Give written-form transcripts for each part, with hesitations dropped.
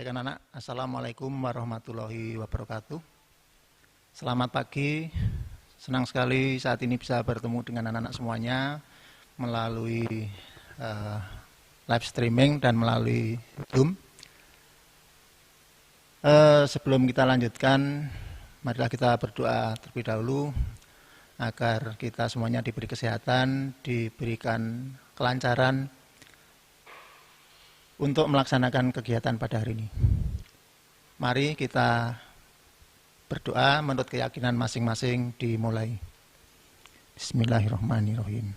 Baik anak-anak, Assalamualaikum warahmatullahi wabarakatuh. Selamat pagi, senang sekali saat ini bisa bertemu dengan anak-anak semuanya melalui live streaming dan melalui Zoom. Sebelum kita lanjutkan, marilah kita berdoa terlebih dahulu agar kita semuanya diberi kesehatan, diberikan kelancaran untuk melaksanakan kegiatan pada hari ini. Mari kita berdoa menurut keyakinan masing-masing dimulai. Bismillahirrahmanirrahim.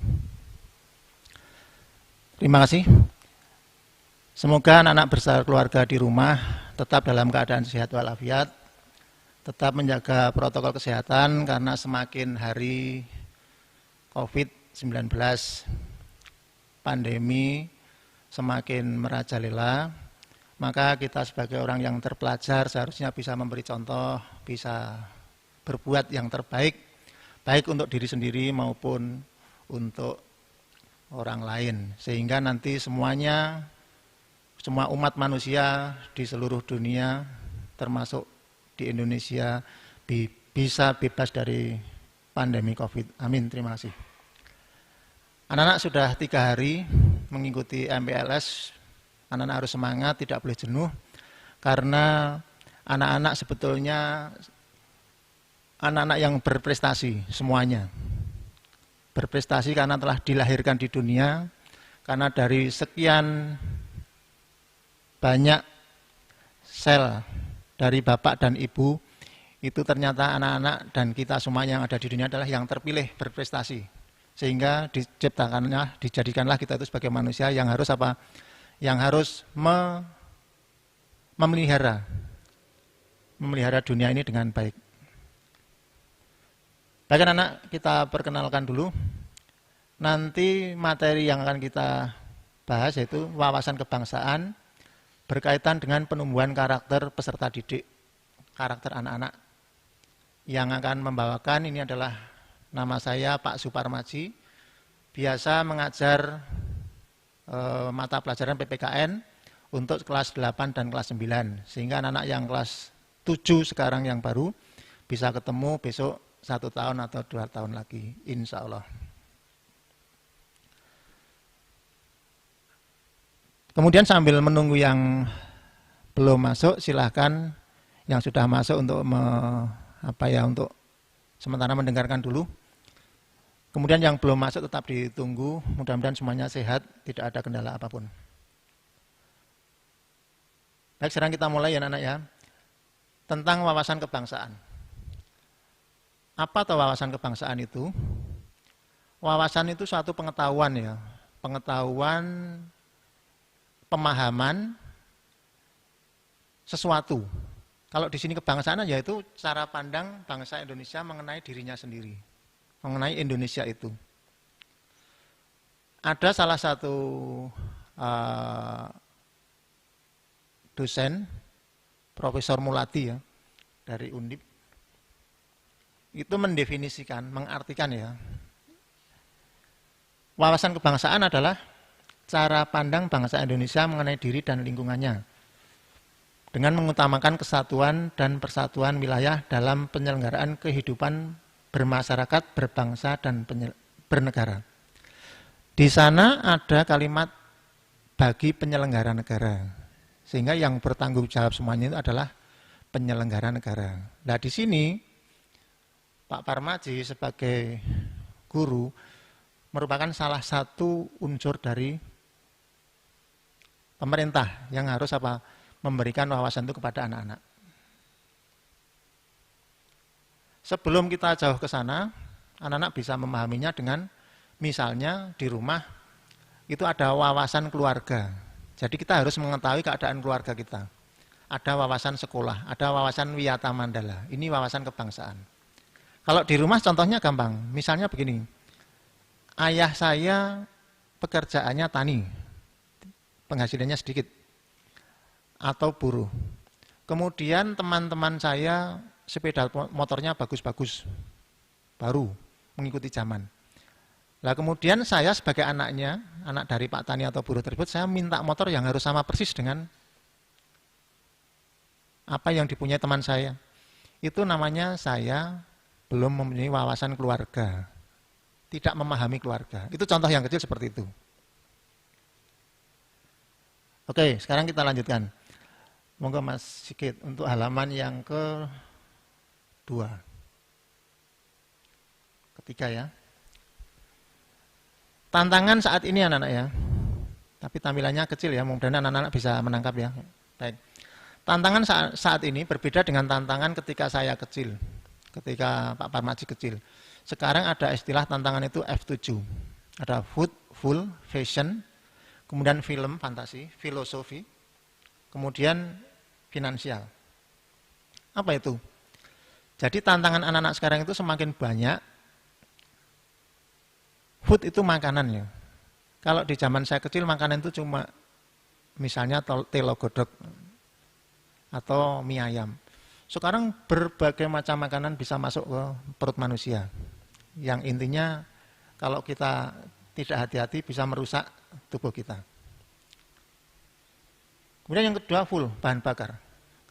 Terima kasih. Semoga anak-anak beserta keluarga di rumah tetap dalam keadaan sehat walafiat, tetap menjaga protokol kesehatan karena semakin hari COVID-19 pandemi semakin merajalela, maka kita sebagai orang yang terpelajar seharusnya bisa memberi contoh, bisa berbuat yang terbaik, baik untuk diri sendiri maupun untuk orang lain, sehingga nanti semua umat manusia di seluruh dunia, termasuk di Indonesia, bisa bebas dari pandemi COVID. Amin, terima kasih. Anak-anak sudah 3 hari mengikuti MPLS, anak-anak harus semangat, tidak boleh jenuh, karena anak-anak sebetulnya anak-anak yang berprestasi semuanya. Berprestasi karena telah dilahirkan di dunia, karena dari sekian banyak sel dari bapak dan ibu, itu ternyata anak-anak dan kita semua yang ada di dunia adalah yang terpilih berprestasi. Sehingga dijadikanlah kita itu sebagai manusia yang harus apa? Yang harus memelihara dunia ini dengan baik. Baik anak-anak, kita perkenalkan dulu. Nanti materi yang akan kita bahas yaitu wawasan kebangsaan berkaitan dengan penumbuhan karakter peserta didik, karakter anak-anak. Yang akan membawakan ini adalah nama saya Pak Suparmaji, biasa mengajar mata pelajaran PPKN untuk kelas 8 dan kelas 9, sehingga anak-anak yang kelas 7 sekarang yang baru bisa ketemu besok 1 tahun atau 2 tahun lagi, insya Allah. Kemudian sambil menunggu yang belum masuk, silahkan yang sudah masuk untuk untuk sementara mendengarkan dulu. Kemudian yang belum masuk tetap ditunggu, mudah-mudahan semuanya sehat, tidak ada kendala apapun. Baik, sekarang kita mulai ya anak-anak ya. Tentang wawasan kebangsaan. Apa atau wawasan kebangsaan itu? Wawasan itu suatu pengetahuan ya, pengetahuan, pemahaman sesuatu. Kalau di sini kebangsaan yaitu cara pandang bangsa Indonesia mengenai dirinya sendiri, mengenai Indonesia itu. Ada salah satu dosen, Profesor Muladi ya, dari Undip, itu mendefinisikan, mengartikan ya, wawasan kebangsaan adalah cara pandang bangsa Indonesia mengenai diri dan lingkungannya, dengan mengutamakan kesatuan dan persatuan wilayah dalam penyelenggaraan kehidupan bermasyarakat, berbangsa, dan bernegara. Di sana ada kalimat bagi penyelenggara negara, sehingga yang bertanggung jawab semuanya itu adalah penyelenggara negara. Nah di sini Pak Parmaji sebagai guru merupakan salah satu unsur dari pemerintah yang harus memberikan wawasan itu kepada anak-anak. Sebelum kita jauh ke sana, anak-anak bisa memahaminya dengan misalnya di rumah itu ada wawasan keluarga. Jadi kita harus mengetahui keadaan keluarga kita. Ada wawasan sekolah, ada wawasan wiyata mandala. Ini wawasan kebangsaan. Kalau di rumah contohnya gampang. Misalnya begini, ayah saya pekerjaannya tani, penghasilannya sedikit, atau buruh. Kemudian teman-teman saya sepeda motornya bagus-bagus, baru mengikuti zaman. Nah kemudian saya sebagai anaknya, anak dari Pak Tani atau buruh tersebut, saya minta motor yang harus sama persis dengan apa yang dipunyai teman saya. Itu namanya saya belum mempunyai wawasan keluarga, tidak memahami keluarga. Itu contoh yang kecil seperti itu. Oke, sekarang kita lanjutkan. Monggo Mas Sigit untuk halaman yang kedua. Ketiga ya. Tantangan saat ini anak-anak ya. Tapi tampilannya kecil ya, mudah-mudahan anak-anak bisa menangkap ya. Baik. Tantangan saat ini berbeda dengan tantangan ketika saya kecil. Ketika Pak Parmaji kecil. Sekarang ada istilah tantangan itu F7. Ada food, full, fashion, kemudian film, fantasi, filosofi, kemudian finansial. Apa itu? Jadi tantangan anak-anak sekarang itu semakin banyak. Food itu makanan ya. Kalau di zaman saya kecil makanan itu cuma misalnya telo godok atau mie ayam. Sekarang berbagai macam makanan bisa masuk ke perut manusia. Yang intinya kalau kita tidak hati-hati bisa merusak tubuh kita. Kemudian yang kedua full, bahan bakar.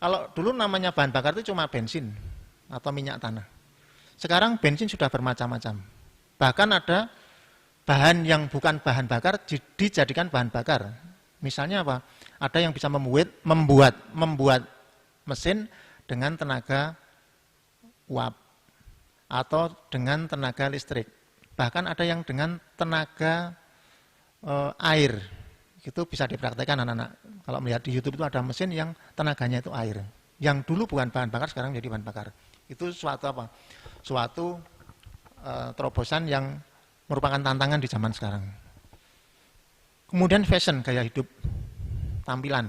Kalau dulu namanya bahan bakar itu cuma bensin atau minyak tanah. Sekarang bensin sudah bermacam-macam. Bahkan ada bahan yang bukan bahan bakar dijadikan bahan bakar. Misalnya apa? Ada yang bisa membuat mesin dengan tenaga uap atau dengan tenaga listrik. Bahkan ada yang dengan tenaga air. Itu bisa dipraktekkan anak-anak. Kalau melihat di YouTube itu ada mesin yang tenaganya itu air. Yang dulu bukan bahan bakar, sekarang jadi bahan bakar. Itu suatu apa? Suatu terobosan yang merupakan tantangan di zaman sekarang. Kemudian fashion, gaya hidup, tampilan.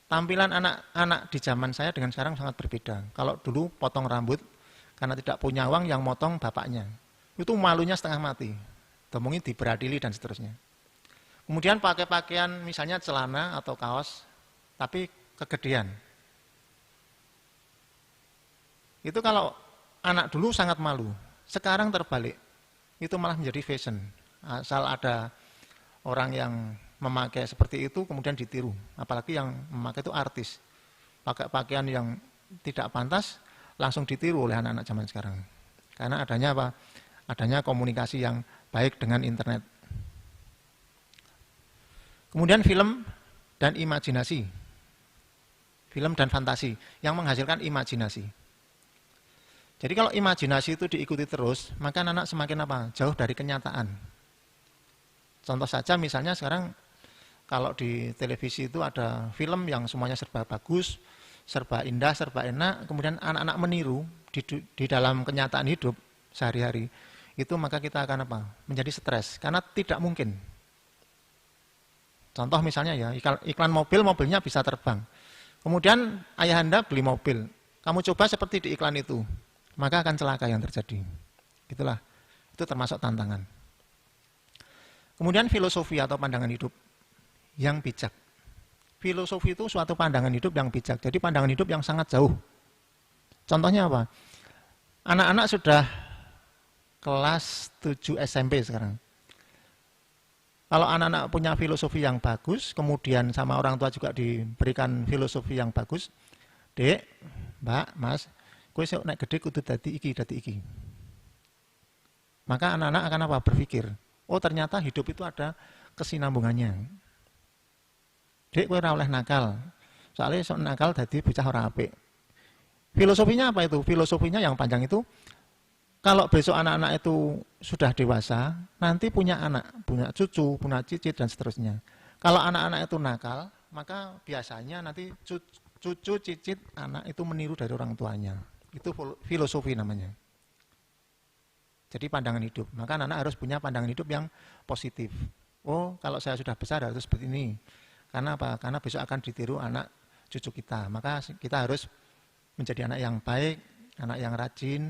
Tampilan anak-anak di zaman saya dengan sekarang sangat berbeda. Kalau dulu potong rambut, karena tidak punya uang yang motong bapaknya. Itu malunya setengah mati. Mungkin diberadili dan seterusnya. Kemudian pakai pakaian misalnya celana atau kaos, tapi kegedean. Itu kalau anak dulu sangat malu. Sekarang terbalik. Itu malah menjadi fashion. Asal ada orang yang memakai seperti itu kemudian ditiru. Apalagi yang memakai itu artis. Pakai pakaian yang tidak pantas langsung ditiru oleh anak-anak zaman sekarang. Karena adanya apa? Adanya komunikasi yang baik dengan internet. Kemudian film dan imajinasi. Film dan fantasi yang menghasilkan imajinasi. Jadi kalau imajinasi itu diikuti terus, maka anak semakin apa? Jauh dari kenyataan. Contoh saja misalnya sekarang kalau di televisi itu ada film yang semuanya serba bagus, serba indah, serba enak, kemudian anak-anak meniru di dalam kenyataan hidup sehari-hari. Itu maka kita akan apa? Menjadi stres karena tidak mungkin. Contoh misalnya ya, iklan mobil, mobilnya bisa terbang. Kemudian ayahanda beli mobil, kamu coba seperti di iklan itu, maka akan celaka yang terjadi. Itulah, itu termasuk tantangan. Kemudian filosofi atau pandangan hidup yang bijak. Filosofi itu suatu pandangan hidup yang bijak, jadi pandangan hidup yang sangat jauh. Contohnya apa? Anak-anak sudah kelas 7 SMP sekarang. Kalau anak-anak punya filosofi yang bagus, kemudian sama orang tua juga diberikan filosofi yang bagus, Dek, Mbak, Mas, kowe sok nek gede kudu dadi iki. Maka anak-anak akan apa? Berpikir, oh ternyata hidup itu ada kesinambungannya. Dek, kowe ora oleh nakal. Soalnya sok nakal dadi bocah ora apik. Filosofinya apa itu? Filosofinya yang panjang itu, kalau besok anak-anak itu sudah dewasa, nanti punya anak, punya cucu, punya cicit, dan seterusnya. Kalau anak-anak itu nakal, maka biasanya nanti cucu, cicit, anak itu meniru dari orang tuanya. Itu filosofi namanya. Jadi pandangan hidup. Maka anak-anak harus punya pandangan hidup yang positif. Oh, kalau saya sudah besar harus seperti ini. Karena apa? Karena besok akan ditiru anak cucu kita. Maka kita harus menjadi anak yang baik, anak yang rajin,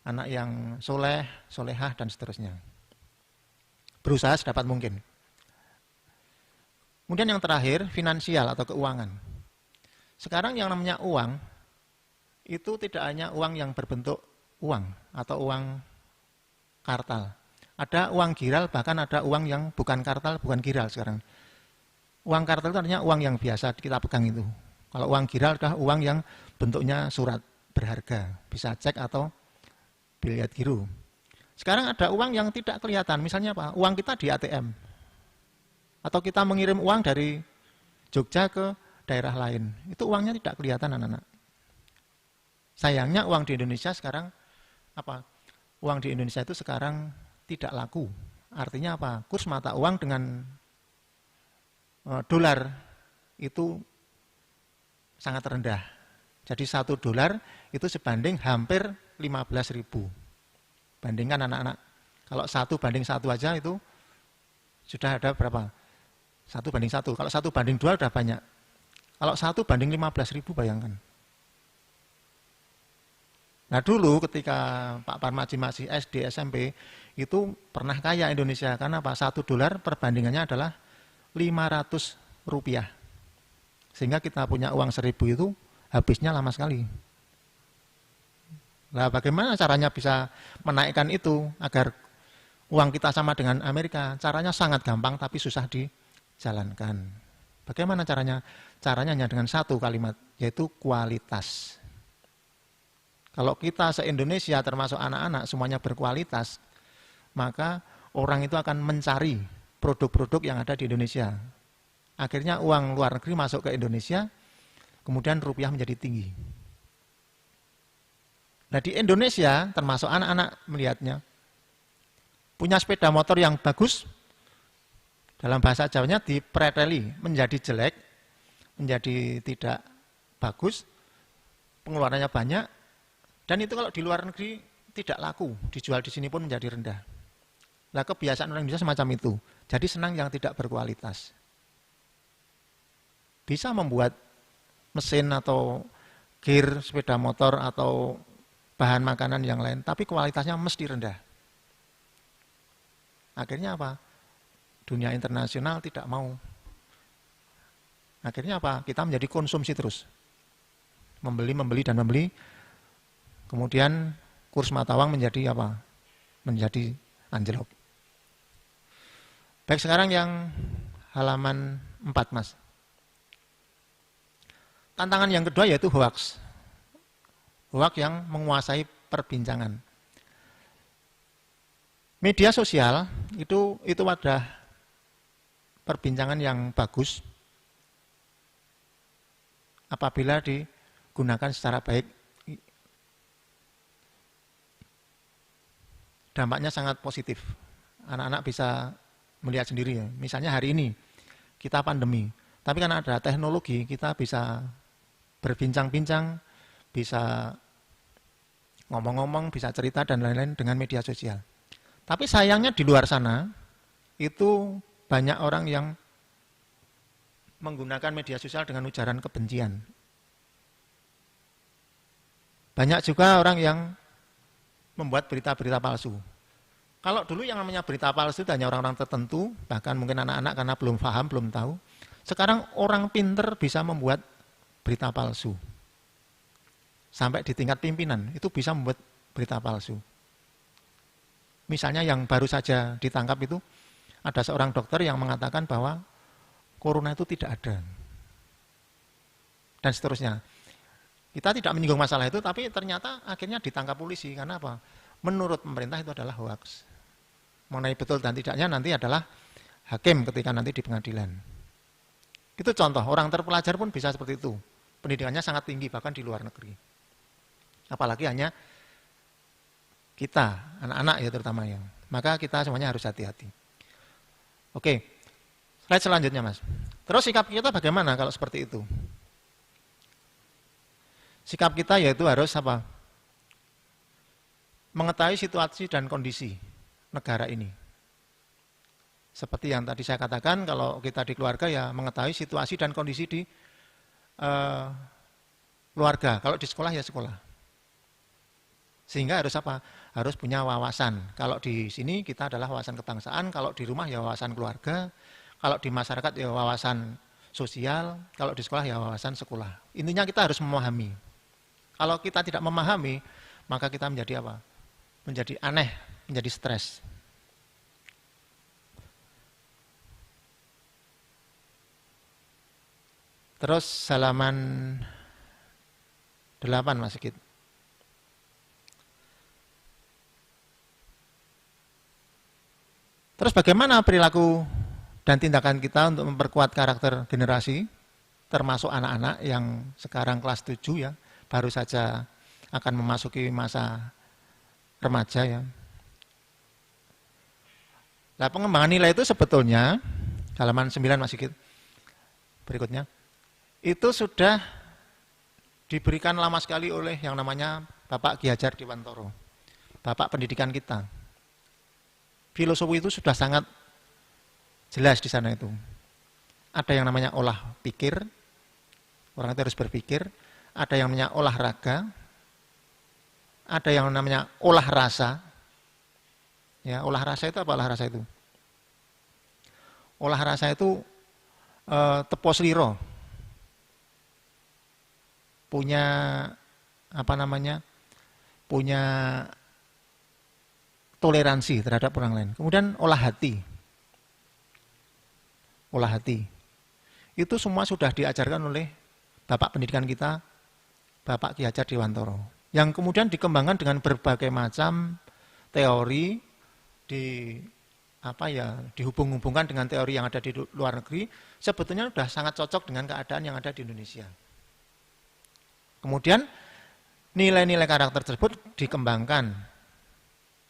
anak yang soleh, solehah, dan seterusnya. Berusaha sedapat mungkin. Kemudian yang terakhir, finansial atau keuangan. Sekarang yang namanya uang, itu tidak hanya uang yang berbentuk uang atau uang kartal. Ada uang giral, bahkan ada uang yang bukan kartal, bukan giral sekarang. Uang kartal itu artinya uang yang biasa kita pegang itu. Kalau uang giral adalah uang yang bentuknya surat berharga, bisa cek atau biliat giro. Sekarang ada uang yang tidak kelihatan, misalnya apa? Uang kita di ATM. Atau kita mengirim uang dari Jogja ke daerah lain. Itu uangnya tidak kelihatan anak-anak. Sayangnya uang di Indonesia sekarang apa? Uang di Indonesia itu sekarang tidak laku. Artinya apa? Kurs mata uang dengan dolar itu sangat rendah. Jadi $1 itu sebanding hampir 15.000. Bandingkan anak-anak. Kalau 1:1 aja itu sudah ada berapa? 1:1. Kalau 1:2 udah banyak. Kalau 1:15.000 bayangkan. Nah dulu ketika Pak Parmaji masih SD, SMP, itu pernah kaya Indonesia. Karena apa? $1 perbandingannya adalah 500 rupiah. Sehingga kita punya uang 1.000 itu habisnya lama sekali. Nah bagaimana caranya bisa menaikkan itu agar uang kita sama dengan Amerika? Caranya sangat gampang tapi susah dijalankan. Bagaimana caranya? Caranya hanya dengan satu kalimat, yaitu kualitas. Kalau kita se-Indonesia termasuk anak-anak semuanya berkualitas, maka orang itu akan mencari produk-produk yang ada di Indonesia. Akhirnya uang luar negeri masuk ke Indonesia, kemudian rupiah menjadi tinggi. Nah di Indonesia termasuk anak-anak melihatnya, punya sepeda motor yang bagus, dalam bahasa Jawanya dipreteli, menjadi jelek, menjadi tidak bagus, pengeluarannya banyak, dan itu kalau di luar negeri tidak laku, dijual di sini pun menjadi rendah. Nah kebiasaan orang Indonesia semacam itu, jadi senang yang tidak berkualitas. Bisa membuat mesin atau gear sepeda motor atau bahan makanan yang lain, tapi kualitasnya mesti rendah. Akhirnya apa? Dunia internasional tidak mau. Akhirnya apa? Kita menjadi konsumsi terus. Membeli dan membeli. Kemudian kurs mata uang menjadi apa? Menjadi anjlok. Baik, sekarang yang halaman 4, Mas. Tantangan yang kedua yaitu hoax. Hoax yang menguasai perbincangan. Media sosial itu wadah perbincangan yang bagus apabila digunakan secara baik. Dampaknya sangat positif. Anak-anak bisa melihat sendiri ya. Misalnya hari ini kita pandemi, tapi karena ada teknologi kita bisa berbincang-bincang, bisa ngomong-ngomong, bisa cerita dan lain-lain dengan media sosial. Tapi sayangnya di luar sana itu banyak orang yang menggunakan media sosial dengan ujaran kebencian. Banyak juga orang yang membuat berita-berita palsu. Kalau dulu yang namanya berita palsu itu hanya orang-orang tertentu, bahkan mungkin anak-anak karena belum paham, belum tahu. Sekarang orang pinter bisa membuat berita palsu. Sampai di tingkat pimpinan, itu bisa membuat berita palsu. Misalnya yang baru saja ditangkap itu, ada seorang dokter yang mengatakan bahwa corona itu tidak ada. Dan seterusnya. Kita tidak menyinggung masalah itu, tapi ternyata akhirnya ditangkap polisi. Karena apa? Menurut pemerintah itu adalah hoax. Mengenai betul dan tidaknya nanti adalah hakim ketika nanti di pengadilan. Itu contoh, orang terpelajar pun bisa seperti itu. Pendidikannya sangat tinggi, bahkan di luar negeri. Apalagi hanya kita, anak-anak ya terutama yang. Maka kita semuanya harus hati-hati. Oke, slide selanjutnya Mas. Terus sikap kita bagaimana kalau seperti itu? Sikap kita yaitu harus apa? Mengetahui situasi dan kondisi negara ini. Seperti yang tadi saya katakan, kalau kita di keluarga ya mengetahui situasi dan kondisi di keluarga. Kalau di sekolah ya sekolah. Sehingga harus apa? Harus punya wawasan. Kalau di sini kita adalah wawasan kebangsaan, kalau di rumah ya wawasan keluarga, kalau di masyarakat ya wawasan sosial, kalau di sekolah ya wawasan sekolah. Intinya kita harus memahami. Kalau kita tidak memahami, maka kita menjadi apa? Menjadi aneh, menjadi stres. Terus halaman 8 Mas Sigit. Terus bagaimana perilaku dan tindakan kita untuk memperkuat karakter generasi, termasuk anak-anak yang sekarang kelas 7 ya, baru saja akan memasuki masa remaja ya. Nah, pengembangan nilai itu sebetulnya, halaman 9 Mas Sigit, berikutnya, itu sudah diberikan lama sekali oleh yang namanya Bapak Ki Hajar Dewantara, Bapak pendidikan kita. Filosofi itu sudah sangat jelas di sana itu. Ada yang namanya olah pikir, orang itu harus berpikir. Ada yang namanya olahraga, ada yang namanya olah rasa. Ya, olah rasa itu apa olah rasa itu? Olah rasa itu tepo sliro. Punya apa namanya? Punya toleransi terhadap orang lain. Kemudian olah hati. Olah hati. Itu semua sudah diajarkan oleh Bapak pendidikan kita, Bapak Ki Hajar Dewantara. Yang kemudian dikembangkan dengan berbagai macam teori dihubung-hubungkan dengan teori yang ada di luar negeri, sebetulnya sudah sangat cocok dengan keadaan yang ada di Indonesia. Kemudian nilai-nilai karakter tersebut dikembangkan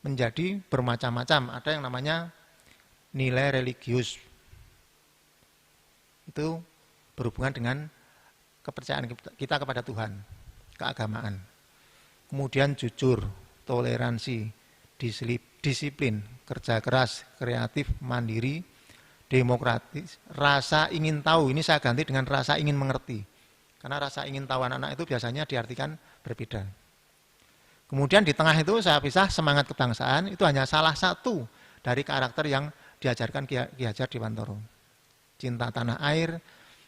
menjadi bermacam-macam. Ada yang namanya nilai religius. Itu berhubungan dengan kepercayaan kita kepada Tuhan, keagamaan. Kemudian jujur, toleransi, disiplin, kerja keras, kreatif, mandiri, demokratis, rasa ingin tahu. Ini saya ganti dengan rasa ingin mengerti. Karena rasa ingin tahu anak-anak itu biasanya diartikan berbeda. Kemudian di tengah itu saya pisah semangat kebangsaan, itu hanya salah satu dari karakter yang diajarkan Ki Hajar Dewantara. Cinta tanah air,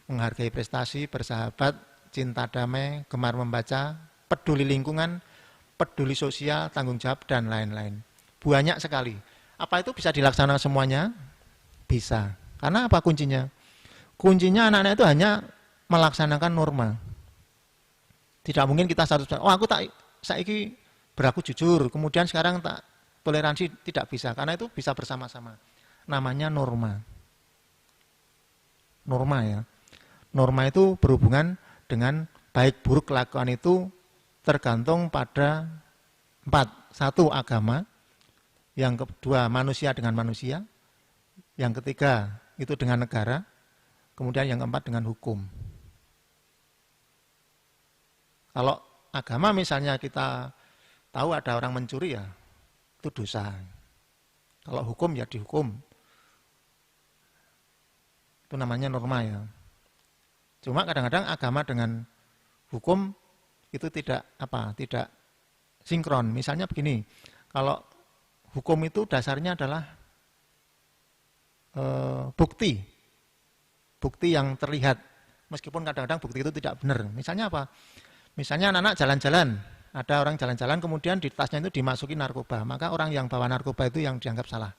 menghargai prestasi, bersahabat, cinta damai, gemar membaca, peduli lingkungan, peduli sosial, tanggung jawab, dan lain-lain. Banyak sekali. Apa itu bisa dilaksanakan semuanya? Bisa. Karena apa kuncinya? Kuncinya anak-anak itu hanya melaksanakan norma. Tidak mungkin kita 100%, aku tak saiki berlaku jujur, kemudian sekarang tak toleransi, tidak bisa. Karena itu bisa bersama-sama. Namanya norma. Norma ya. Norma itu berhubungan dengan baik buruk kelakuan itu tergantung pada 4. 1, agama. Yang kedua, manusia dengan manusia. Yang ketiga, itu dengan negara. Kemudian yang keempat, dengan hukum. Kalau agama misalnya kita tahu ada orang mencuri ya, itu dosa. Kalau hukum ya dihukum. Itu namanya norma ya. Cuma kadang-kadang agama dengan hukum itu tidak sinkron. Misalnya begini, kalau hukum itu dasarnya adalah bukti yang terlihat, meskipun kadang-kadang bukti itu tidak benar. Misalnya apa? Misalnya anak-anak jalan-jalan, ada orang jalan-jalan kemudian di tasnya itu dimasuki narkoba, maka orang yang bawa narkoba itu yang dianggap salah.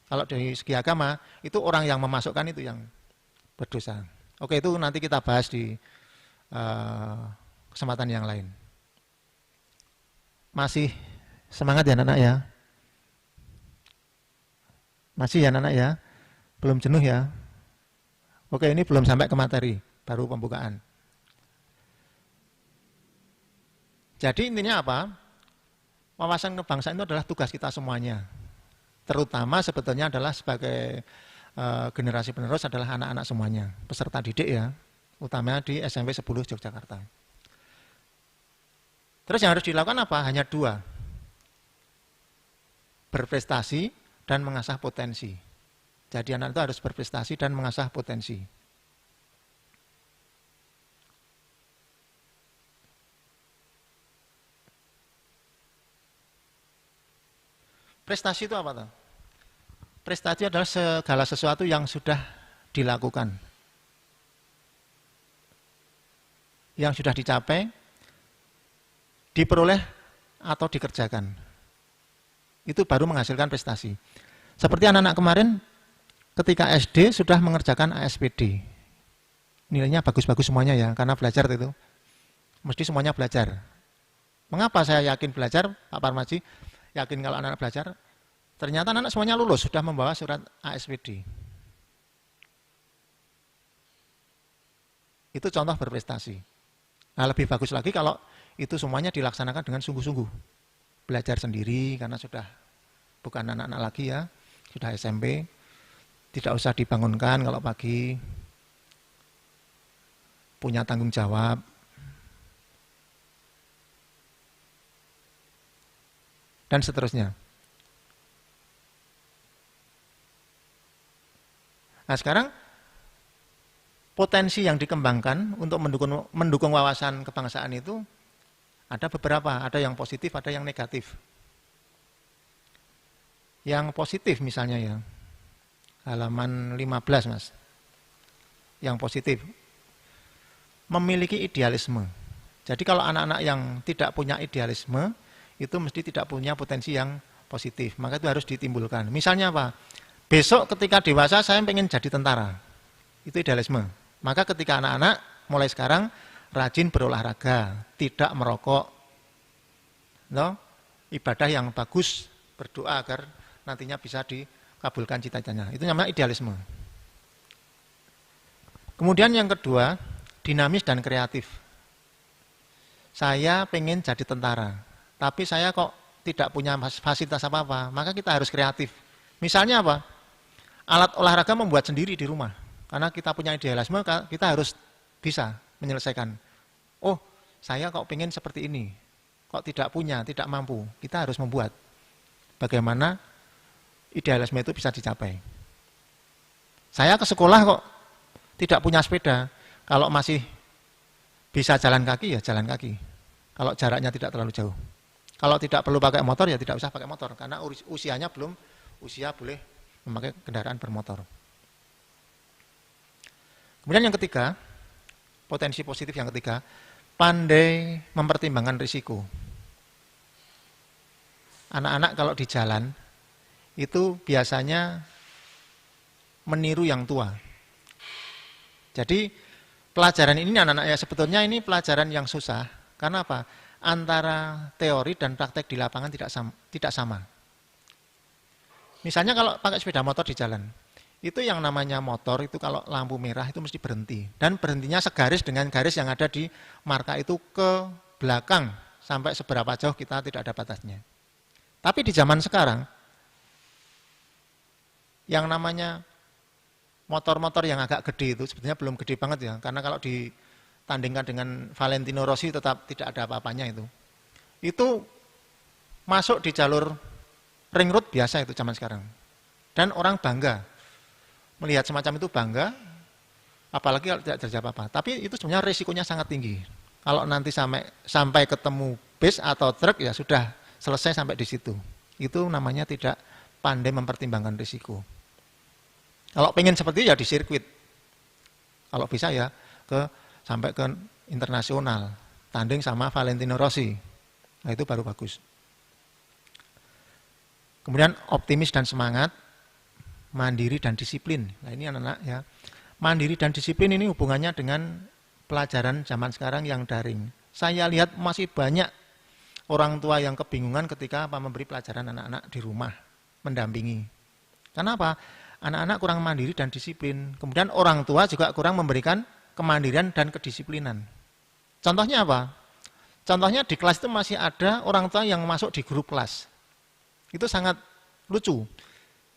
Kalau dari segi agama, itu orang yang memasukkan itu yang berdosa. Oke, itu nanti kita bahas di kesempatan yang lain. Masih semangat ya anak-anak ya? Masih ya anak-anak ya? Belum jenuh ya? Oke, ini belum sampai ke materi, baru pembukaan. Jadi intinya apa? Wawasan kebangsaan itu adalah tugas kita semuanya. Terutama sebetulnya adalah sebagai generasi penerus adalah anak-anak semuanya, peserta didik ya, utamanya di SMP 10 Yogyakarta. Terus yang harus dilakukan apa? Hanya 2. Berprestasi dan mengasah potensi. Jadi anak itu harus berprestasi dan mengasah potensi. Prestasi itu apa tuh? Prestasi adalah segala sesuatu yang sudah dilakukan, yang sudah dicapai, diperoleh atau dikerjakan. Itu baru menghasilkan prestasi. Seperti anak-anak kemarin ketika SD sudah mengerjakan ASPD. nilainya bagus-bagus semuanya ya, karena belajar itu. Mesti semuanya belajar. Mengapa saya yakin belajar, Pak Parmaji? Yakin kalau anak-anak belajar? Ternyata anak semuanya lulus, sudah membawa surat ASPD. Itu contoh berprestasi. Nah, lebih bagus lagi kalau itu semuanya dilaksanakan dengan sungguh-sungguh. Belajar sendiri, karena sudah bukan anak-anak lagi ya, sudah SMP. Tidak usah dibangunkan kalau pagi, punya tanggung jawab. Dan seterusnya. Nah sekarang, potensi yang dikembangkan untuk mendukung wawasan kebangsaan itu ada beberapa, ada yang positif, ada yang negatif. Yang positif misalnya ya, halaman 15 Mas. Yang positif, memiliki idealisme. Jadi kalau anak-anak yang tidak punya idealisme, itu mesti tidak punya potensi yang positif. Maka itu harus ditimbulkan. Misalnya apa? Besok ketika dewasa saya pengen jadi tentara. Itu idealisme. Maka ketika anak-anak mulai sekarang rajin berolahraga, tidak merokok, no? Ibadah yang bagus, berdoa agar nantinya bisa dikabulkan cita-citanya. Itu namanya idealisme. Kemudian yang kedua, dinamis dan kreatif. Saya pengen jadi tentara, tapi saya kok tidak punya fasilitas apa-apa, maka kita harus kreatif. Misalnya apa? Alat olahraga membuat sendiri di rumah. Karena kita punya idealisme, kita harus bisa menyelesaikan. Oh, saya kok pengen seperti ini, kok tidak punya, tidak mampu. Kita harus membuat. Bagaimana idealisme itu bisa dicapai. Saya ke sekolah kok tidak punya sepeda. Kalau masih bisa jalan kaki, ya jalan kaki. Kalau jaraknya tidak terlalu jauh. Kalau tidak perlu pakai motor, ya tidak usah pakai motor. Karena usianya belum usia boleh memakai kendaraan bermotor. Kemudian yang ketiga, potensi positif yang ketiga, pandai mempertimbangkan risiko. Anak-anak kalau di jalan, itu biasanya meniru yang tua. Jadi pelajaran ini anak-anak ya sebetulnya ini pelajaran yang susah. Karena apa? Antara teori dan praktek di lapangan tidak sama. Misalnya kalau pakai sepeda motor di jalan, itu yang namanya motor itu kalau lampu merah itu mesti berhenti. Dan berhentinya segaris dengan garis yang ada di marka itu ke belakang. Sampai seberapa jauh kita tidak ada batasnya. Tapi di zaman sekarang, yang namanya motor-motor yang agak gede itu sebetulnya belum gede banget ya. Karena kalau ditandingkan dengan Valentino Rossi tetap tidak ada apa-apanya itu. Itu masuk di jalur ring road biasa itu zaman sekarang. Dan orang bangga. Melihat semacam itu bangga, apalagi kalau tidak terjadi apa-apa. Tapi itu sebenarnya risikonya sangat tinggi. Kalau nanti sampai ketemu bis atau truk ya sudah selesai sampai di situ. Itu namanya tidak pandai mempertimbangkan risiko. Kalau pengen seperti itu ya di sirkuit. Kalau bisa ya sampai ke internasional, tanding sama Valentino Rossi. Nah itu baru bagus. Kemudian optimis dan semangat, mandiri dan disiplin. Nah ini anak-anak ya. Mandiri dan disiplin ini hubungannya dengan pelajaran zaman sekarang yang daring. Saya lihat masih banyak orang tua yang kebingungan ketika memberi pelajaran anak-anak di rumah, mendampingi. Kenapa? Anak-anak kurang mandiri dan disiplin. Kemudian orang tua juga kurang memberikan kemandirian dan kedisiplinan. Contohnya apa? Contohnya di kelas itu masih ada orang tua yang masuk di grup kelas. Itu sangat lucu.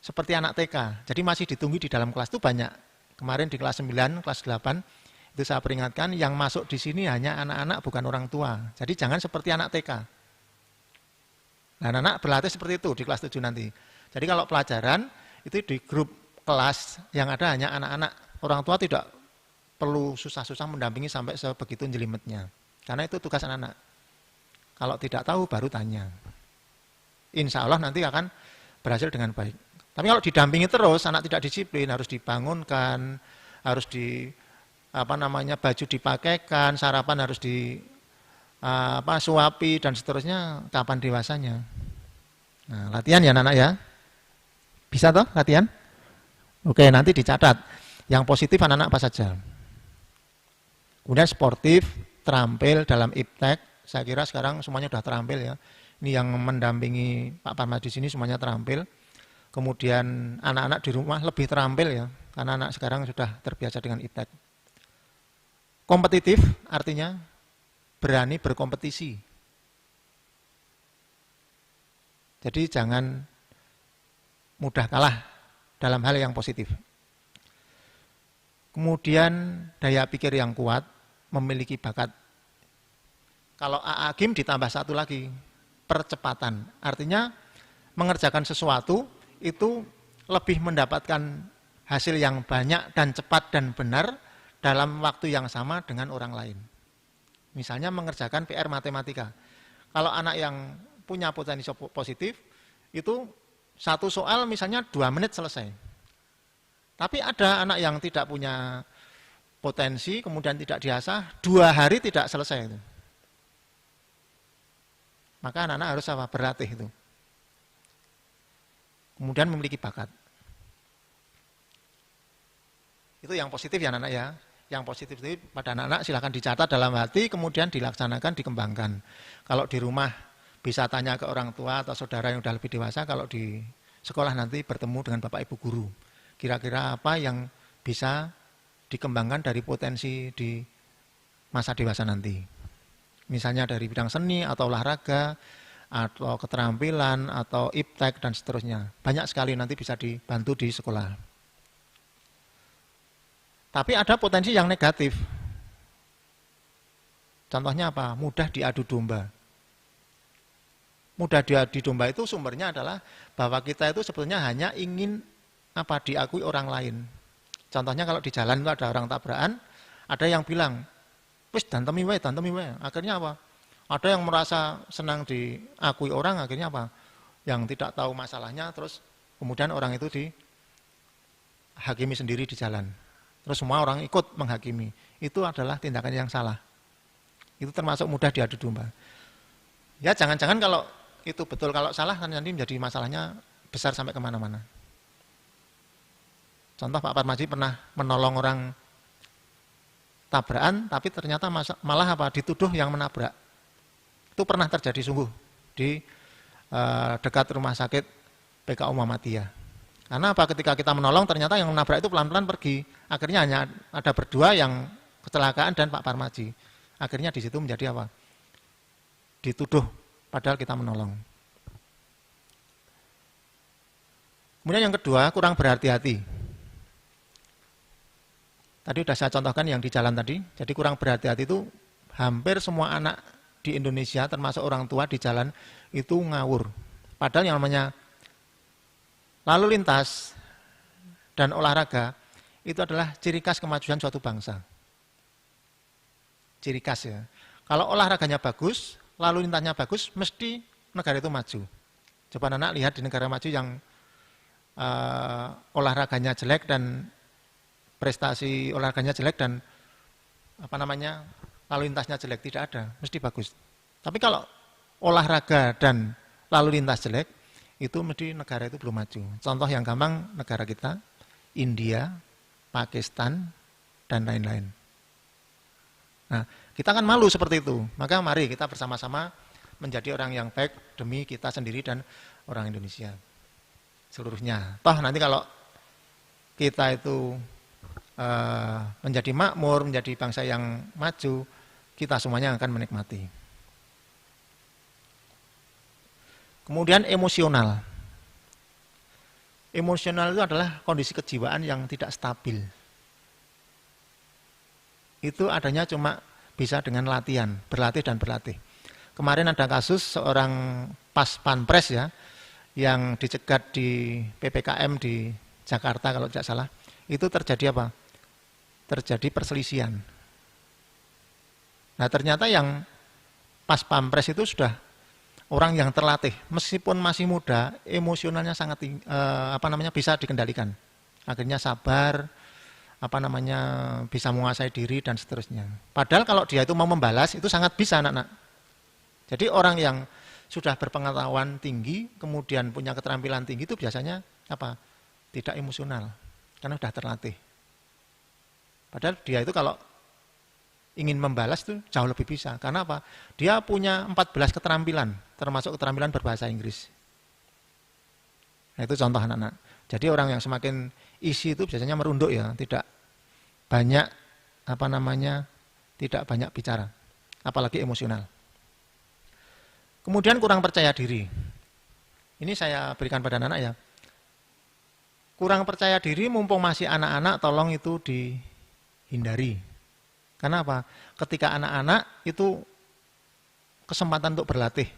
Seperti anak TK. Jadi masih ditunggu di dalam kelas itu banyak. Kemarin di kelas 9, kelas 8, itu saya peringatkan yang masuk di sini hanya anak-anak bukan orang tua. Jadi jangan seperti anak TK. Nah, anak-anak berlatih seperti itu di kelas 7 nanti. Jadi kalau pelajaran itu di grup kelas yang ada hanya anak-anak. Orang tua tidak perlu susah-susah mendampingi sampai sebegitu jelimetnya. Karena itu tugas anak-anak. Kalau tidak tahu baru tanya. Insya Allah nanti akan berhasil dengan baik. Tapi kalau didampingi terus, anak tidak disiplin, harus dibangunkan, harus baju dipakaikan, sarapan harus suapi dan seterusnya, kapan dewasanya. Nah, latihan ya anak-anak ya. Bisa toh latihan? Oke, nanti dicatat. Yang positif anak-anak apa saja? Kemudian sportif, terampil dalam iptek. Saya kira sekarang semuanya sudah terampil ya. Ini yang mendampingi Pak Parmat di sini semuanya terampil. Kemudian anak-anak di rumah lebih terampil ya, karena anak sekarang sudah terbiasa dengan iptek. Kompetitif artinya berani berkompetisi. Jadi jangan mudah kalah dalam hal yang positif. Kemudian daya pikir yang kuat, memiliki bakat. Kalau AAGIM ditambah satu lagi, percepatan. Artinya mengerjakan sesuatu itu lebih mendapatkan hasil yang banyak dan cepat dan benar dalam waktu yang sama dengan orang lain. Misalnya mengerjakan PR matematika. Kalau anak yang punya potensi positif, itu satu soal misalnya 2 menit selesai. Tapi ada anak yang tidak punya potensi, kemudian tidak diasah, 2 hari tidak selesai itu. Maka anak-anak harus apa? Berlatih itu. Kemudian memiliki bakat. Itu yang positif ya anak-anak ya. Yang positif itu pada anak-anak silakan dicatat dalam hati, kemudian dilaksanakan, dikembangkan. Kalau di rumah bisa tanya ke orang tua atau saudara yang sudah lebih dewasa, kalau di sekolah nanti bertemu dengan Bapak Ibu guru. Kira-kira apa yang bisa dikembangkan dari potensi di masa dewasa nanti. Misalnya dari bidang seni atau olahraga, atau keterampilan, atau iptek, dan seterusnya. Banyak sekali nanti bisa dibantu di sekolah. Tapi ada potensi yang negatif. Contohnya apa? Mudah diadu domba. Mudah diadu domba itu sumbernya adalah bahwa kita itu sebetulnya hanya ingin apa diakui orang lain. Contohnya kalau di jalan itu ada orang tabrakan, ada yang bilang, wis dantemi wae. Akhirnya apa? Ada yang merasa senang diakui orang, akhirnya apa? Yang tidak tahu masalahnya, terus kemudian orang itu dihakimi sendiri di jalan. Terus semua orang ikut menghakimi. Itu adalah tindakan yang salah. Itu termasuk mudah diadu domba. Ya jangan-jangan kalau itu betul, kalau salah kan nanti menjadi masalahnya besar sampai kemana-mana. Contoh Pak Parmaji pernah menolong orang tabrakan, tapi ternyata malah apa? Dituduh yang menabrak. Itu pernah terjadi sungguh di dekat rumah sakit PKU Muhammadiyah. Karena apa? Ketika kita menolong ternyata yang menabrak itu pelan-pelan pergi. Akhirnya hanya ada berdua yang kecelakaan dan Pak Parmaji. Akhirnya di situ menjadi apa? Dituduh padahal kita menolong. Kemudian yang kedua, kurang berhati-hati. Tadi sudah saya contohkan yang di jalan tadi. Jadi kurang berhati-hati itu hampir semua anak di Indonesia termasuk orang tua di jalan itu ngawur. Padahal yang namanya lalu lintas dan olahraga itu adalah ciri khas kemajuan suatu bangsa. Ciri khas ya. Kalau olahraganya bagus, lalu lintasnya bagus, mesti negara itu maju. Coba anak lihat di negara maju yang olahraganya jelek dan prestasi olahraganya jelek dan lalu lintasnya jelek, tidak ada, mesti bagus. Tapi kalau olahraga dan lalu lintas jelek, itu mesti negara itu belum maju. Contoh yang gampang negara kita, India, Pakistan, dan lain-lain. Nah, kita kan malu seperti itu. Maka mari kita bersama-sama menjadi orang yang baik demi kita sendiri dan orang Indonesia seluruhnya. Toh nanti kalau kita itu menjadi makmur, menjadi bangsa yang maju, kita semuanya akan menikmati. Kemudian emosional. Emosional itu adalah kondisi kejiwaan yang tidak stabil. Itu adanya cuma bisa dengan latihan, berlatih dan berlatih. Kemarin ada kasus seorang pas pampres ya, yang dicegat di PPKM di Jakarta kalau tidak salah. Itu terjadi apa? Terjadi perselisihan. Nah ternyata yang pas pampres itu sudah orang yang terlatih, meskipun masih muda, emosionalnya sangat bisa dikendalikan. Akhirnya sabar, bisa menguasai diri dan seterusnya. Padahal kalau dia itu mau membalas itu sangat bisa anak-anak. Jadi orang yang sudah berpengetahuan tinggi, kemudian punya keterampilan tinggi itu biasanya tidak emosional, karena sudah terlatih. Padahal dia itu kalau ingin membalas itu jauh lebih bisa. Karena apa? Dia punya 14 keterampilan, termasuk keterampilan berbahasa Inggris. Nah, itu contoh anak-anak. Jadi orang yang semakin isi itu biasanya merunduk ya, tidak banyak tidak banyak bicara, apalagi emosional. Kemudian kurang percaya diri. Ini saya berikan pada anak-anak ya. Kurang percaya diri mumpung masih anak-anak, tolong itu dihindari. Karena apa? Ketika anak-anak itu kesempatan untuk berlatih.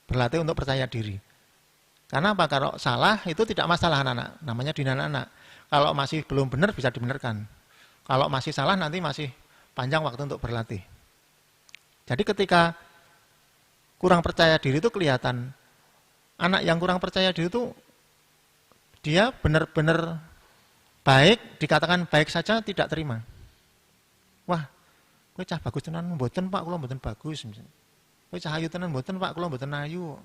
Berlatih untuk percaya diri. Karena apa? Kalau salah itu tidak masalah anak-anak. Namanya di anak-anak. Kalau masih belum benar bisa dibenarkan. Kalau masih salah nanti masih panjang waktu untuk berlatih. Jadi ketika kurang percaya diri itu kelihatan. Anak yang kurang percaya diri itu dia benar-benar baik, dikatakan baik saja tidak terima. Wah, kowe cah bagus tenan mboten Pak, kula mboten bagus. Kowe cah ayu tenan mboten Pak, kula mboten ayu.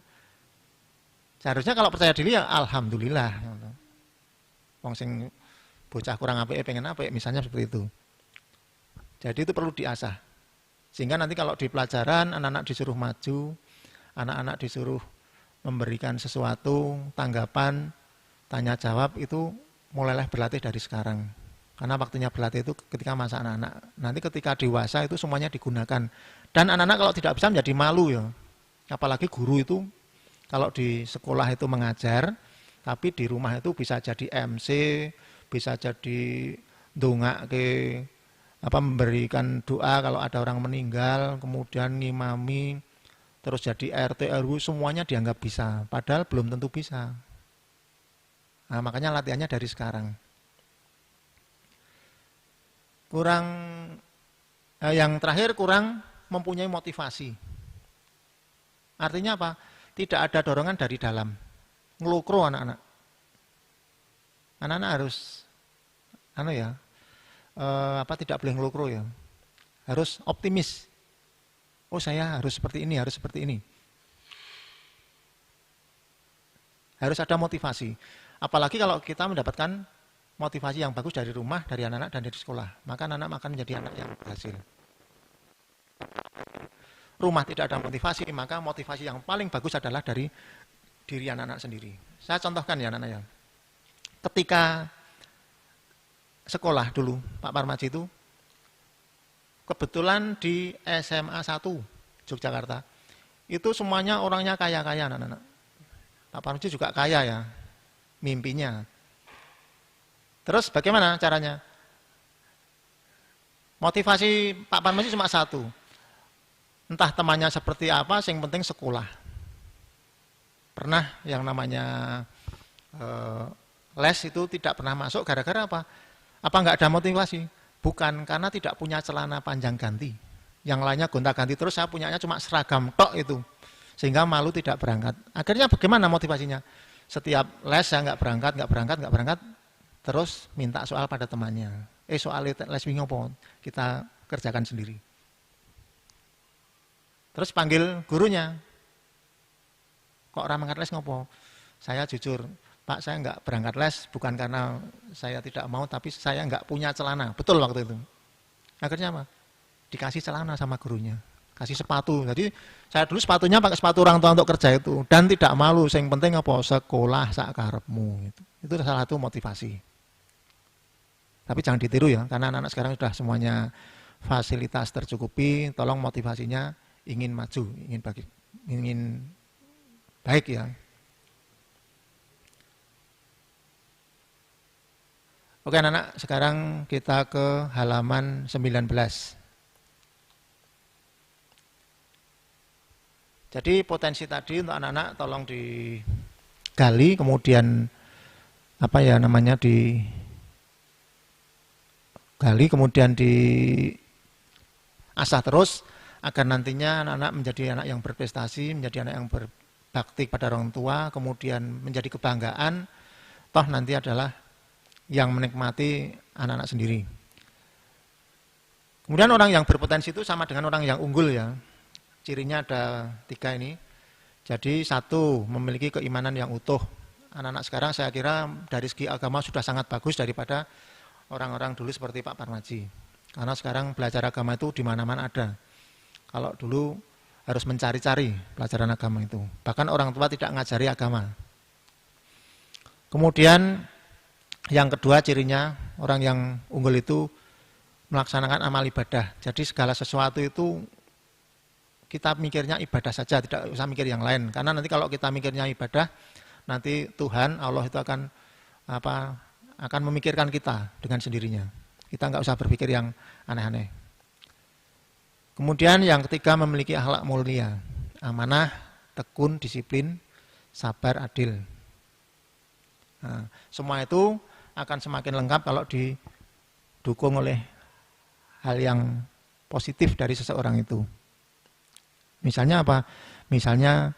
Seharusnya kalau percaya diri ya alhamdulillah. Wong sing bocah kurang apik pengen apik misalnya seperti itu. Jadi itu perlu diasah. Sehingga nanti kalau di pelajaran anak-anak disuruh maju, anak-anak disuruh memberikan sesuatu, tanggapan, tanya jawab itu mulailah berlatih dari sekarang. Karena waktunya berlatih itu ketika masa anak-anak. Nanti ketika dewasa itu semuanya digunakan. Dan anak-anak kalau tidak bisa menjadi malu ya. Apalagi guru itu kalau di sekolah itu mengajar, tapi di rumah itu bisa jadi MC, bisa jadi ndongake, memberikan doa kalau ada orang meninggal, kemudian ngimami, terus jadi RT RW, semuanya dianggap bisa. Padahal belum tentu bisa. Nah, makanya latihannya dari sekarang. Yang terakhir kurang mempunyai motivasi. Artinya apa? Tidak ada dorongan dari dalam. Ngelukro anak-anak. Anak-anak harus tidak boleh ngelukro ya. Harus optimis. Oh, saya harus seperti ini, harus seperti ini. Harus ada motivasi. Apalagi kalau kita mendapatkan motivasi yang bagus dari rumah, dari anak-anak dan dari sekolah, maka anak-anak akan menjadi anak yang berhasil. Rumah tidak ada motivasi, maka motivasi yang paling bagus adalah dari diri anak-anak sendiri. Saya contohkan ya anak-anak ya. Ketika sekolah dulu, Pak Parmaji itu kebetulan di SMA 1 Yogyakarta, itu semuanya orangnya kaya-kaya anak-anak. Pak Parmaji juga kaya ya, mimpinya. Terus bagaimana caranya? Motivasi Pak Parmaji cuma satu. Entah temannya seperti apa, yang penting sekolah. Pernah yang namanya les itu tidak pernah masuk gara-gara apa? Apa enggak ada motivasi? Bukan, karena tidak punya celana panjang ganti. Yang lainnya gonta-ganti terus, saya punyanya cuma seragam tok itu. Sehingga malu tidak berangkat. Akhirnya bagaimana motivasinya? Setiap les saya enggak berangkat. Terus minta soal pada temannya. Soal les wingi apa? Kita kerjakan sendiri. Terus panggil gurunya. Kok orang mangkat les ngopo? Saya jujur, Pak, saya enggak berangkat les bukan karena saya tidak mau, tapi saya enggak punya celana. Betul waktu itu. Akhirnya apa? Dikasih celana sama gurunya. Kasih sepatu. Jadi saya dulu sepatunya pakai sepatu orang tua untuk kerja itu. Dan tidak malu. Yang penting apa? Sekolah sakarepmu. Itu salah satu motivasi. Tapi jangan ditiru ya, karena anak-anak sekarang sudah semuanya fasilitas tercukupi. Tolong motivasinya ingin maju, ingin baik ya. Oke anak-anak, sekarang kita ke halaman 19. Jadi potensi tadi untuk anak-anak tolong digali, kemudian digali, kemudian diasah terus agar nantinya anak-anak menjadi anak yang berprestasi, menjadi anak yang berbakti pada orang tua, kemudian menjadi kebanggaan, toh nanti adalah yang menikmati anak-anak sendiri. Kemudian orang yang berpotensi itu sama dengan orang yang unggul ya. Cirinya ada 3 ini. Jadi 1, memiliki keimanan yang utuh. Anak-anak sekarang saya kira dari segi agama sudah sangat bagus daripada orang-orang dulu seperti Pak Parmaji. Karena sekarang belajar agama itu di mana-mana ada. Kalau dulu harus mencari-cari pelajaran agama itu. Bahkan orang tua tidak ngajari agama. Kemudian yang kedua cirinya orang yang unggul itu melaksanakan amal ibadah. Jadi segala sesuatu itu kita mikirnya ibadah saja, tidak usah mikir yang lain. Karena nanti kalau kita mikirnya ibadah, nanti Tuhan, Allah itu akan memikirkan kita dengan sendirinya. Kita nggak usah berpikir yang aneh-aneh. Kemudian yang ketiga memiliki akhlak mulia, amanah, tekun, disiplin, sabar, adil. Nah, semua itu akan semakin lengkap kalau didukung oleh hal yang positif dari seseorang itu. Misalnya apa? Misalnya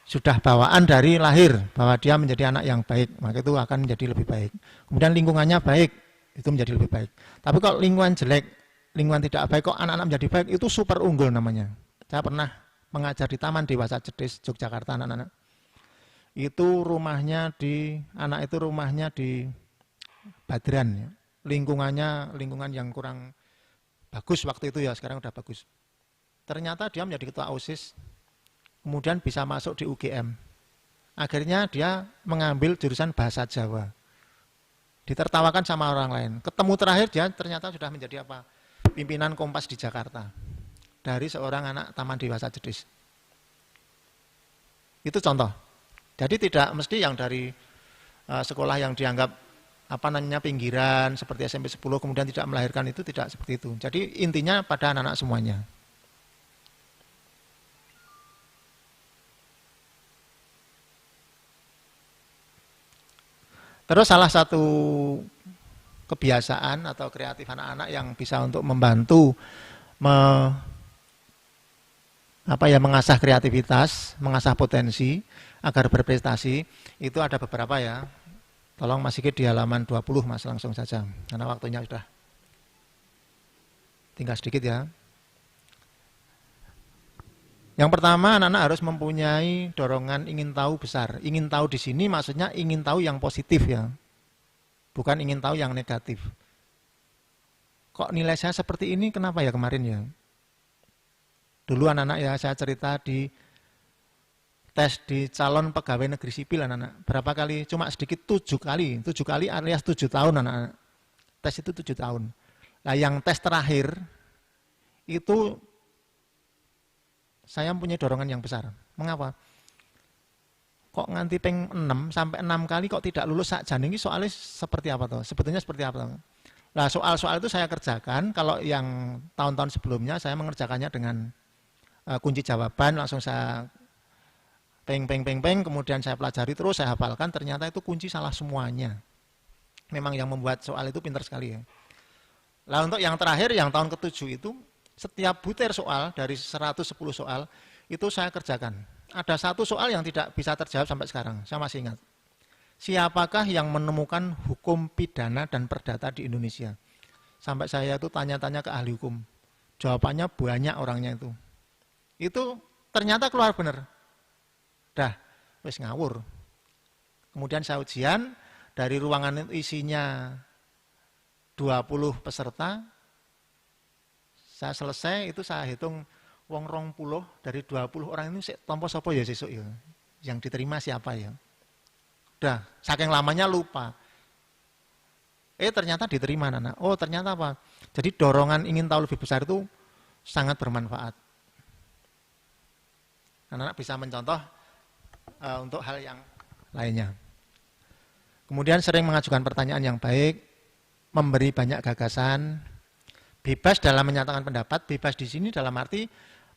sudah bawaan dari lahir bahwa dia menjadi anak yang baik, maka itu akan menjadi lebih baik. Kemudian lingkungannya baik, itu menjadi lebih baik. Tapi kalau lingkungan jelek, lingkungan tidak baik, kok anak-anak menjadi baik, itu super unggul namanya. Saya pernah mengajar di Taman Dewasa Cedis, Yogyakarta, anak-anak. Itu rumahnya anak itu rumahnya di Badran. Ya. Lingkungan yang kurang bagus waktu itu ya, sekarang udah bagus. Ternyata dia menjadi ketua OSIS, kemudian bisa masuk di UGM. Akhirnya dia mengambil jurusan bahasa Jawa. Ditertawakan sama orang lain. Ketemu terakhir dia ternyata sudah menjadi pimpinan Kompas di Jakarta. Dari seorang anak Taman Dewasa Cedis. Itu contoh. Jadi tidak mesti yang dari sekolah yang dianggap pinggiran seperti SMP 10 kemudian tidak melahirkan itu tidak seperti itu. Jadi intinya pada anak-anak semuanya. Terus salah satu kebiasaan atau kreatif anak-anak yang bisa untuk membantu mengasah kreativitas, mengasah potensi agar berprestasi, itu ada beberapa ya. Tolong Mas Sigit di halaman 20 Mas, langsung saja, karena waktunya sudah tinggal sedikit ya. Yang pertama, anak-anak harus mempunyai dorongan ingin tahu besar. Ingin tahu di sini maksudnya ingin tahu yang positif ya. Bukan ingin tahu yang negatif. Kok nilai saya seperti ini, kenapa ya kemarin ya? Dulu anak-anak ya saya cerita di tes di calon pegawai negeri sipil anak-anak. Berapa kali? Cuma sedikit 7 kali. 7 kali alias 7 tahun anak-anak. Tes itu 7 tahun. Nah yang tes terakhir itu saya mempunyai dorongan yang besar. Mengapa? Kok nganti peng 6 sampai 6 kali kok tidak lulus sakjane iki soalnya seperti apa toh? Sebetulnya seperti apa toh? Nah, soal-soal itu saya kerjakan, kalau yang tahun-tahun sebelumnya saya mengerjakannya dengan kunci jawaban, langsung saya peng, kemudian saya pelajari terus, saya hafalkan, ternyata itu kunci salah semuanya. Memang yang membuat soal itu pintar sekali ya. Nah untuk yang terakhir, yang tahun ke-7 itu, setiap butir soal dari 110 soal itu saya kerjakan. Ada satu soal yang tidak bisa terjawab sampai sekarang, saya masih ingat. Siapakah yang menemukan hukum pidana dan perdata di Indonesia? Sampai saya itu tanya-tanya ke ahli hukum. Jawabannya banyak orangnya itu. Itu ternyata keluar benar. Dah, wis ngawur. Kemudian saya ujian, dari ruangan itu isinya 20 peserta, saya selesai itu saya hitung wong 20 dari 20 orang ini tompo sapa ya sesuk ya. Yang diterima siapa ya? Udah, saking lamanya lupa. Ternyata diterima anak. Oh, ternyata apa? Jadi dorongan ingin tahu lebih besar itu sangat bermanfaat. Anak-anak bisa mencontoh untuk hal yang lainnya. Kemudian sering mengajukan pertanyaan yang baik, memberi banyak gagasan, bebas dalam menyatakan pendapat. Bebas di sini dalam arti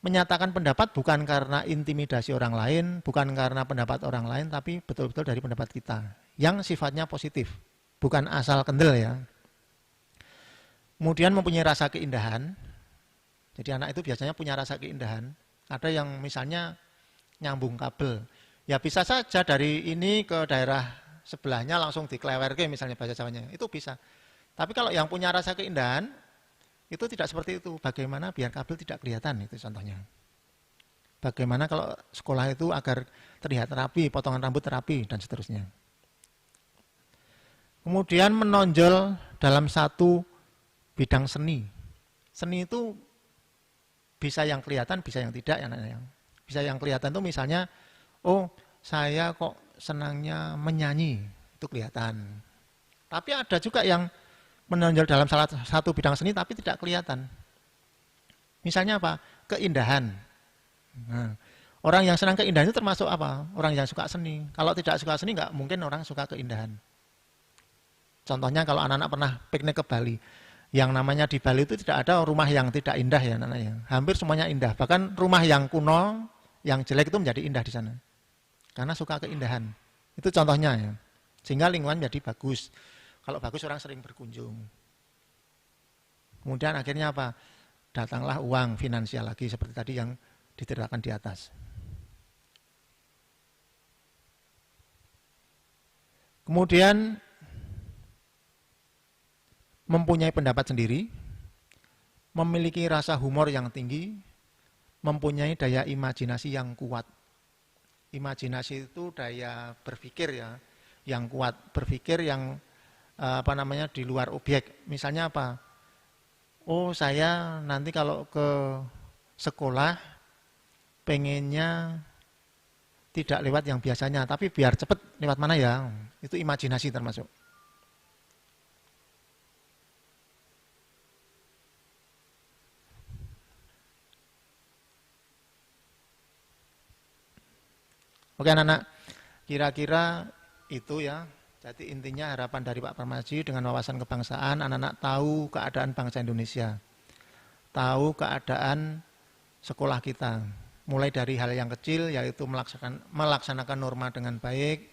menyatakan pendapat bukan karena intimidasi orang lain, bukan karena pendapat orang lain, tapi betul-betul dari pendapat kita yang sifatnya positif, bukan asal kendel ya. Kemudian mempunyai rasa keindahan. Jadi anak itu biasanya punya rasa keindahan. Ada yang misalnya nyambung kabel, ya bisa saja dari ini ke daerah sebelahnya langsung diklewerke misalnya bahasa Jawanya, itu bisa. Tapi kalau yang punya rasa keindahan, itu tidak seperti itu. Bagaimana biar kabel tidak kelihatan, itu contohnya. Bagaimana kalau sekolah itu agar terlihat rapi, potongan rambut rapi, dan seterusnya. Kemudian menonjol dalam satu bidang seni. Seni itu bisa yang kelihatan, bisa yang tidak. Bisa yang kelihatan itu misalnya, oh saya kok senangnya menyanyi, itu kelihatan. Tapi ada juga yang menonjol dalam salah satu bidang seni tapi tidak kelihatan. Misalnya apa? Keindahan. Nah, orang yang senang keindahan itu termasuk apa? Orang yang suka seni. Kalau tidak suka seni nggak mungkin orang suka keindahan. Contohnya kalau anak-anak pernah piknik ke Bali, yang namanya di Bali itu tidak ada rumah yang tidak indah ya anak-anak. Hampir semuanya indah. Bahkan rumah yang kuno, yang jelek itu menjadi indah di sana. Karena suka keindahan. Itu contohnya ya. Sehingga lingkungan menjadi bagus. Kalau bagus orang sering berkunjung. Kemudian akhirnya apa? Datanglah uang finansial lagi seperti tadi yang diceritakan di atas. Kemudian mempunyai pendapat sendiri, memiliki rasa humor yang tinggi, mempunyai daya imajinasi yang kuat. Imajinasi itu daya berpikir ya, yang kuat, berpikir yang di luar objek. Misalnya apa? Oh saya nanti kalau ke sekolah pengennya tidak lewat yang biasanya, tapi biar cepat lewat mana ya? Itu imajinasi termasuk. Oke anak-anak, kira-kira itu ya. Jadi intinya harapan dari Pak Parmaji dengan wawasan kebangsaan, anak-anak tahu keadaan bangsa Indonesia. Tahu keadaan sekolah kita. Mulai dari hal yang kecil, yaitu melaksanakan norma dengan baik.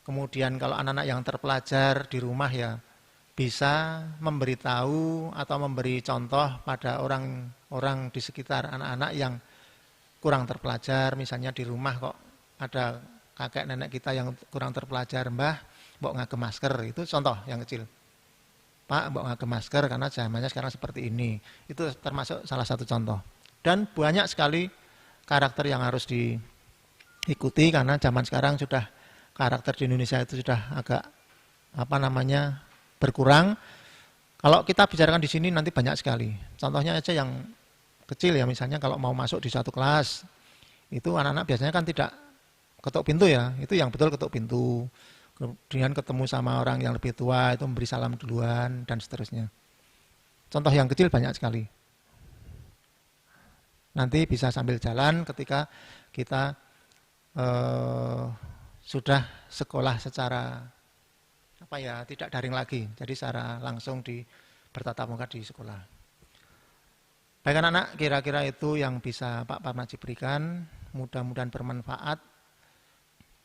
Kemudian kalau anak-anak yang terpelajar di rumah ya, bisa memberitahu atau memberi contoh pada orang-orang di sekitar anak-anak yang kurang terpelajar. Misalnya di rumah kok ada kakek nenek kita yang kurang terpelajar, mbah, mbok ngagem masker, itu contoh yang kecil. Pak, mbok ngagem masker karena zamannya sekarang seperti ini. Itu termasuk salah satu contoh. Dan banyak sekali karakter yang harus diikuti karena zaman sekarang sudah karakter di Indonesia itu sudah agak berkurang. Kalau kita bicarakan di sini nanti banyak sekali. Contohnya aja yang kecil ya, misalnya kalau mau masuk di suatu kelas, itu anak-anak biasanya kan tidak ketuk pintu ya, itu yang betul ketuk pintu. Kemudian ketemu sama orang yang lebih tua, itu memberi salam duluan, dan seterusnya. Contoh yang kecil banyak sekali. Nanti bisa sambil jalan ketika kita sudah sekolah secara tidak daring lagi, jadi secara langsung bertatap muka di sekolah. Baik anak-anak, kira-kira itu yang bisa Pak Parmaji berikan. Mudah-mudahan bermanfaat.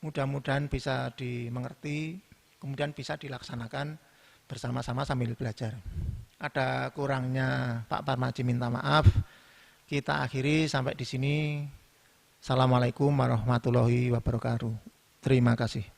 Mudah-mudahan bisa dimengerti, kemudian bisa dilaksanakan bersama-sama sambil belajar. Ada kurangnya Pak Parmaji minta maaf. Kita akhiri sampai di sini. Assalamualaikum warahmatullahi wabarakatuh. Terima kasih.